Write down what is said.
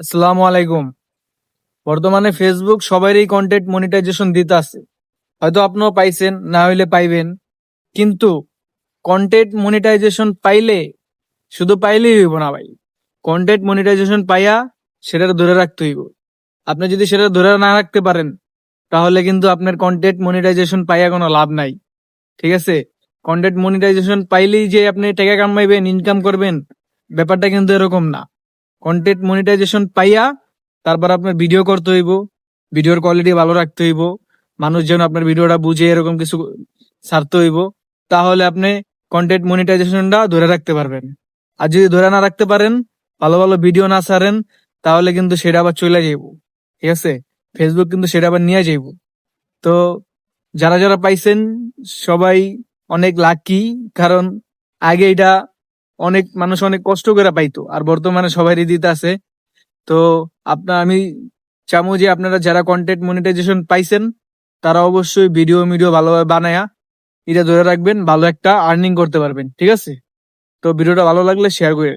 আসসালামু আলাইকুম। বর্তমানে ফেসবুক সবারই কন্টেন্ট মনিটাইজেশন দিতে আছে। হয়তো আপনিও পাইছেন, না হইলে পাইবেন। কিন্তু কন্টেন্ট মনিটাইজেশন পাইলে শুধু পাইলেই হইব না ভাই। কন্টেন্ট মনিটাইজেশন পাইয়া সেটা ধরে রাখতে হইব। আপনি যদি সেটা ধরে না রাখতে পারেন, তাহলে কিন্তু আপনার কন্টেন্ট মনিটাইজেশন পাইয়া কোনো লাভ নাই। ঠিক আছে? কন্টেন্ট মনিটাইজেশন পাইলেই যে আপনি টাকা কামাইবেন, ইনকাম করবেন, ব্যাপারটা কিন্তু এরকম না। কন্টেন্ট মনিটাইজেশন পাইয়া তারপর আপনার ভিডিও করতে হইব, ভিডিওর কোয়ালিটি ভালো রাখতে হইব, মানুষ যেন আপনার ভিডিওটা বুঝে এরকম কিছু ছাড়তে হইব। তাহলে আপনি কন্টেন্ট মনিটাইজেশনটা ধরে রাখতে পারবেন। আর যদি ধরে না রাখতে পারেন, ভালো ভালো ভিডিও না ছাড়েন, তাহলে কিন্তু সেটা আবার চলে যাইব। ঠিক আছে? ফেসবুক কিন্তু সেটা আবার নিয়ে যাইব। তো যারা যারা পাইছেন সবাই অনেক লাকি। কারণ আগে এটা অনেক মানুষ অনেক কষ্ট করে পাইতো, আর বর্তমানে সবারই দিতে আছে। তো আমি চামু যে আপনারা যারা কন্টেন্ট মনিটাইজেশন পাইছেন, তারা অবশ্যই ভিডিও মিডিও ভালোভাবে বানায়া এটা ধরে রাখবেন, ভালো একটা আর্নিং করতে পারবেন। ঠিক আছে? তো ভিডিওটা ভালো লাগলে শেয়ার করে